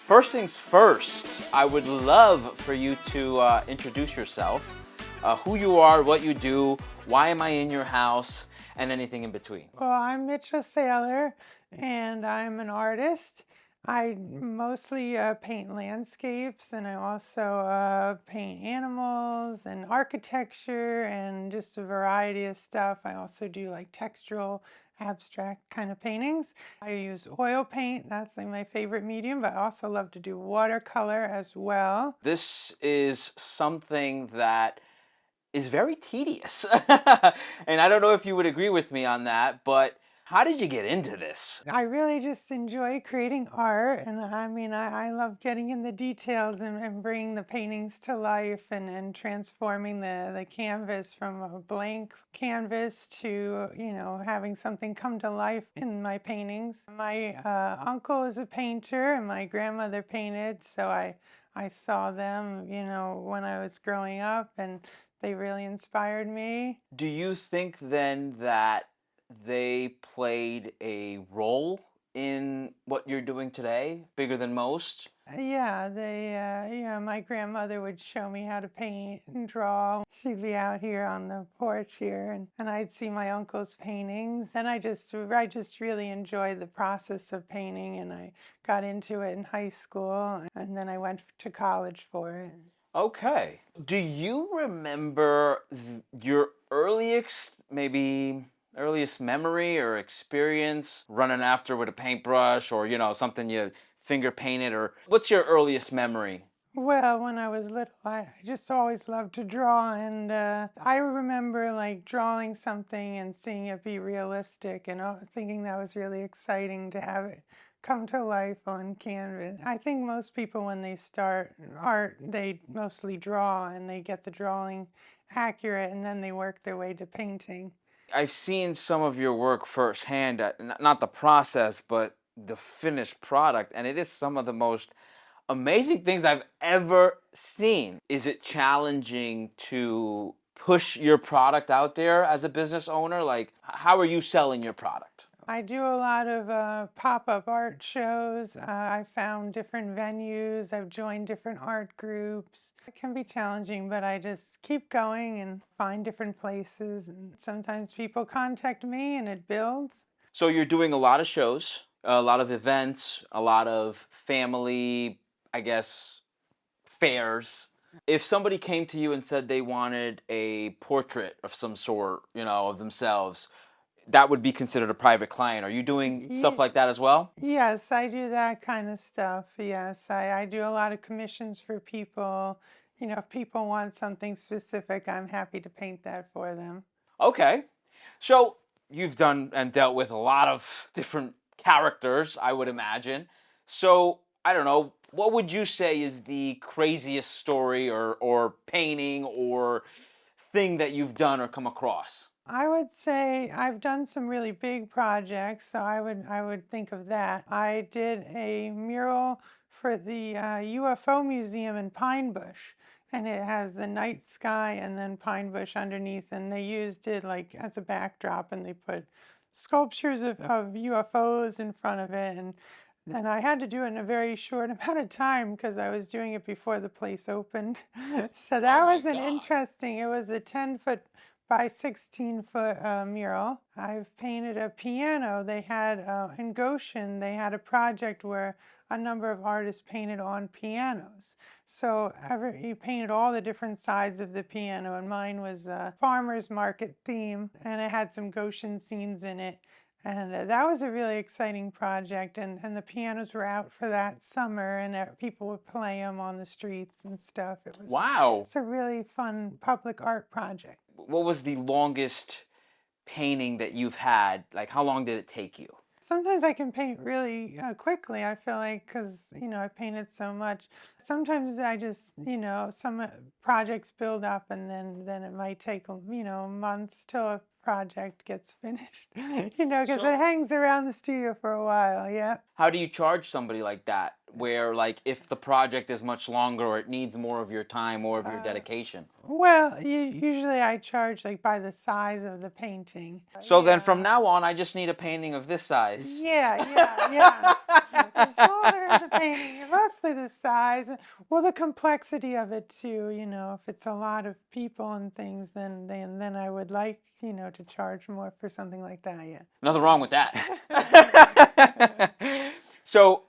First things first, I would love for you to introduce yourself, who you are, what you do, why am I in your house, and anything in between. Well, I'm Mitchell Saylor, and I'm an artist. I mostly paint landscapes, and I also paint animals and architecture and just a variety of stuff. I also do like textural, abstract kind of paintings. I use oil paint, that's like my favorite medium, but I also love to do watercolor as well. This is something that is very tedious. And I don't know if you would agree with me on that, but how did you get into this? I really just enjoy creating art, and I love getting in the details and bringing the paintings to life and transforming the canvas from a blank canvas to, having something come to life in my paintings. My uncle is a painter, and my grandmother painted, so I saw them, when I was growing up, and they really inspired me. Do you think then that they played a role in what you're doing today, bigger than most? Yeah, my grandmother would show me how to paint and draw. She'd be out here on the porch here, and I'd see my uncle's paintings. And I just really enjoyed the process of painting, and I got into it in high school, and then I went to college for it. Okay. Do you remember your earliest memory or experience running after with a paintbrush or, something you finger painted, or what's your earliest memory? Well, when I was little, I just always loved to draw, and I remember like drawing something and seeing it be realistic, and thinking that was really exciting to have it come to life on canvas. I think most people, when they start art, they mostly draw, and they get the drawing accurate, and then they work their way to painting. I've seen some of your work firsthand, not the process, but the finished product, and it is some of the most amazing things I've ever seen. Is it challenging to push your product out there as a business owner? Like, how are you selling your product? I do a lot of pop-up art shows. I found different venues. I've joined different art groups. It can be challenging, but I just keep going and find different places. And sometimes people contact me and it builds. So you're doing a lot of shows, a lot of events, a lot of family, I guess, fairs. If somebody came to you and said they wanted a portrait of some sort, of themselves, that would be considered a private client. Are you doing stuff like that as well? Yes, I do that kind of stuff. Yes, I do a lot of commissions for people. If people want something specific, I'm happy to paint that for them. Okay. So you've done and dealt with a lot of different characters, I would imagine. So I don't know, what would you say is the craziest story or painting or thing that you've done or come across? I would say I've done some really big projects, so I would think of that. I did a mural for the UFO museum in Pine Bush, and it has the night sky and then Pine Bush underneath, and they used it like as a backdrop, and they put sculptures of UFOs in front of it, and I had to do it in a very short amount of time because I was doing it before the place opened. So that Oh my was an God. interesting, it was a 10-foot by 16-foot mural. I've painted a piano. They had, in Goshen, they had a project where a number of artists painted on pianos. So he painted all the different sides of the piano, and mine was a farmer's market theme, and it had some Goshen scenes in it. And that was a really exciting project, and the pianos were out for that summer, and people would play them on the streets and stuff. Wow. It's a really fun public art project. What was the longest painting that you've had? Like, how long did it take you? Sometimes I can paint really quickly, I feel like, because, I've painted so much. Sometimes I just, some projects build up, and then it might take, months till a project gets finished, because So, it hangs around the studio for a while, yeah. how do you charge somebody like that? Where, like, if the project is much longer or it needs more of your time, more of your dedication? Well, usually I charge like by the size of the painting. So then from now on, I just need a painting of this size. Yeah, yeah, yeah. The smaller the painting, mostly the size. Well, the complexity of it too. You know, if it's a lot of people and things, then I would like, you know, to charge more for something like that. Yeah. Nothing wrong with that. So,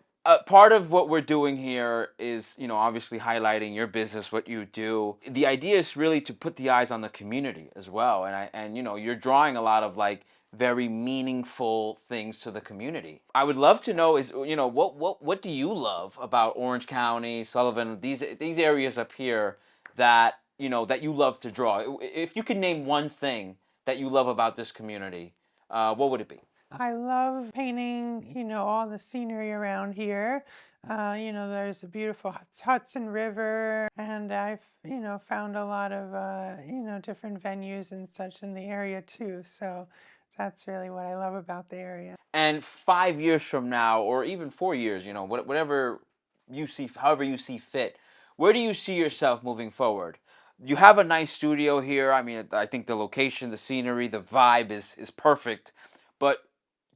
part of what we're doing here is, you know, obviously highlighting your business, what you do. The idea is really to put the eyes on the community as well, and you know, you're drawing a lot of like very meaningful things to the community. I would love to know is, you know, what do you love about Orange County, Sullivan, these areas up here that, you know, that you love to draw? If you could name one thing that you love about this community, what would it be? I love painting, you know, all the scenery around here. You know, there's a beautiful Hudson River, and I've, you know, found a lot of, you know, different venues and such in the area too. So that's really what I love about the area. And 5 years from now, or even 4 years, you know, whatever you see, however you see fit, where do you see yourself moving forward? You have a nice studio here. I mean, I think the location, the scenery, the vibe is perfect. But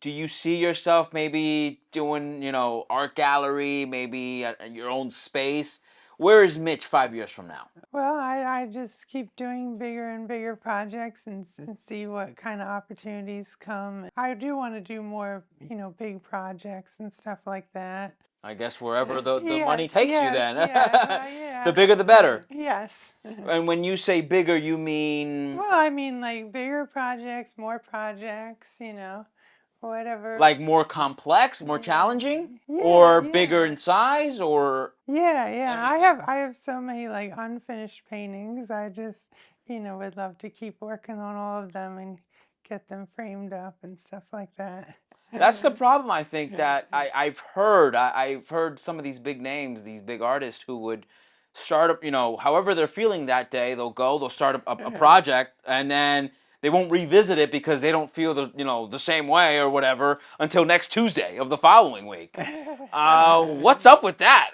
do you see yourself maybe doing, you know, art gallery, maybe at your own space? Where is Mitch 5 years from now? Well, I just keep doing bigger and bigger projects and see what kind of opportunities come. I do want to do more, you know, big projects and stuff like that. I guess wherever the money Yes, takes you yes, then. yeah, The yeah. bigger the better. Yes. And when you say bigger, you mean Well, I mean, like bigger projects, more projects, you know, whatever. like more complex, more challenging, Yeah, or bigger yeah. in size, or Yeah, yeah. I everything? have I have so many like unfinished paintings. I just, you know, would love to keep working on all of them and get them framed up and stuff like that. That's the problem. I think that I've heard some of these big names, these big artists who would start up, you know, however they're feeling that day, they'll start a project, and then they won't revisit it because they don't feel the same way or whatever until next Tuesday of the following week. What's up with that?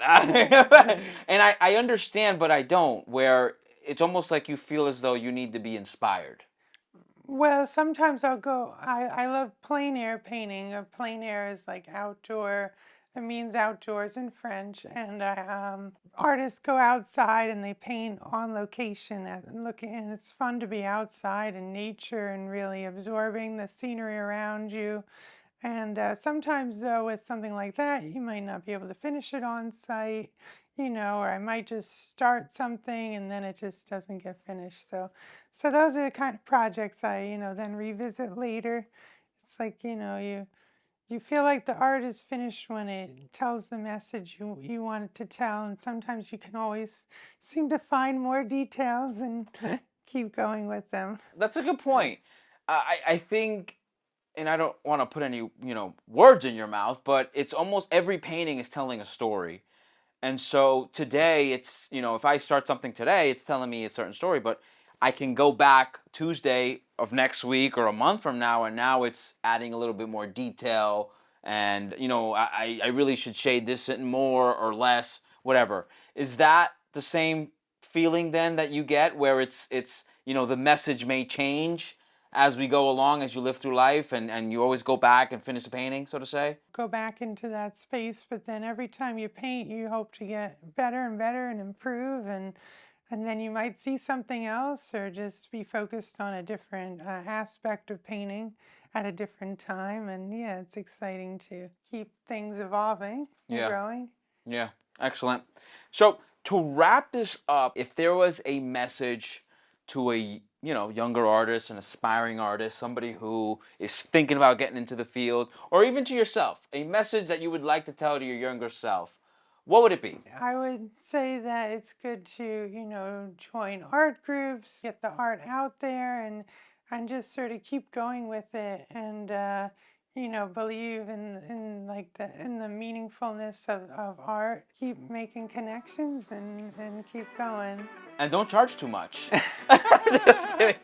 And I understand, but I don't. Where it's almost like you feel as though you need to be inspired. Well, sometimes I'll go. I love plein air painting. Plein air is like outdoor. It means outdoors in French. And artists go outside and they paint on location and looking. And it's fun to be outside in nature and really absorbing the scenery around you. And sometimes, though, with something like that, you might not be able to finish it on site, you know, or I might just start something and then it just doesn't get finished. So those are the kind of projects I, you know, then revisit later. It's like, you know, you feel like the art is finished when it tells the message you want it to tell, and sometimes you can always seem to find more details and keep going with them. That's a good point. I think, and I don't want to put any words in your mouth, but it's almost every painting is telling a story. And so today, it's, if I start something today, it's telling me a certain story, but I can go back Tuesday of next week or a month from now, and now it's adding a little bit more detail. And, I really should shade this in more or less, whatever. Is that the same feeling then that you get where it's the message may change as we go along, as you live through life, and you always go back and finish the painting, so to say? Go back into that space, but then every time you paint, you hope to get better and better and improve, and then you might see something else or just be focused on a different aspect of painting at a different time. And yeah, it's exciting to keep things evolving and Yeah. growing. Yeah, excellent. So to wrap this up, if there was a message to a younger artist, an aspiring artist, somebody who is thinking about getting into the field, or even to yourself, a message that you would like to tell to your younger self, what would it be? I would say that it's good to, join art groups, get the art out there, and just sort of keep going with it, and believe in the meaningfulness of art. Keep making connections and keep going. And don't charge too much. Just kidding.